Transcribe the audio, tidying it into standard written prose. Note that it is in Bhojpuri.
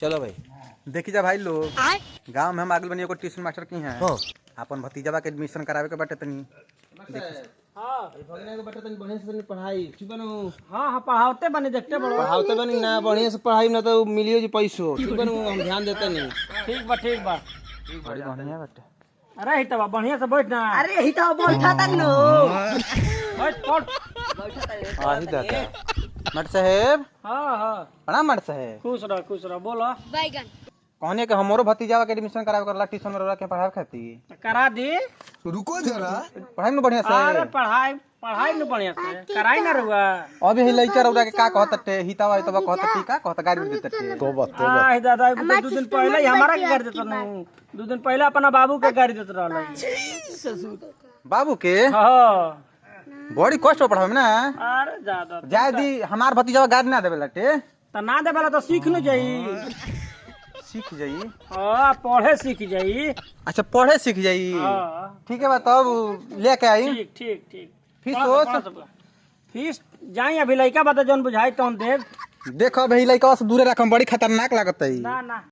चलो भाई देखी जा भाई लोग गांव में हम आगल बनी ट्यूशन मास्टर की हैं अपन भतीजा के एडमिशन करावे के बाटे तनी बढ़िया से पढ़ाई ठीक बनू। हाँ पढ़ाते बनी देखते बड़ो पढ़ाते बनी ना बढ़िया से पढ़ाई ना तो मिलियो जी पैसो ठीक बनू हम ध्यान देते नहीं। ठीक बा बड़ी बढ़िया बाटे। अरे ही तब बढ़िया से बैठ ना। अरे ही तो बैठा था नो बैठ पढ़ आही दादा मट साहेब। हाँ प्रणाम मट साहेब। खुश रह बोलो बैगन कहने के हमरो भतीजा के एडमिशन करावे करला ट्यूशन में के पढ़ावे खातिर करा दी। रुको जरा पढ़ाई में बढ़िया से। अरे पढ़ाई में बढ़िया से कराई ना रुआ। अभी ही लइका रउरा के का कहत हितावा हितावा कहत का कहत गाड़ी देते तोबा आ दादा दो दिन पहले ही हमारा के गाड़ी देत न 2 दिन पहले अपना बाबू के गाड़ी देत रहल। बाबू के हां बड़ी कष्ट पढ़ावे ना। अरे ज्यादा जाय दी हमार भतीजा गाड़ी ना देबे लटे त ना देबे तो सीख न जाई। सीख जाई। हां पढ़े सीख जाई। अच्छा पढ़े सीख जाई। हां ठीक है बा तब लेके आई। ठीक फीस जाई अभी लइका बता जौन बुझाई तौन देब। देखो भाई लइका से दूरे रखम बड़ी खतरनाक लागत है। ना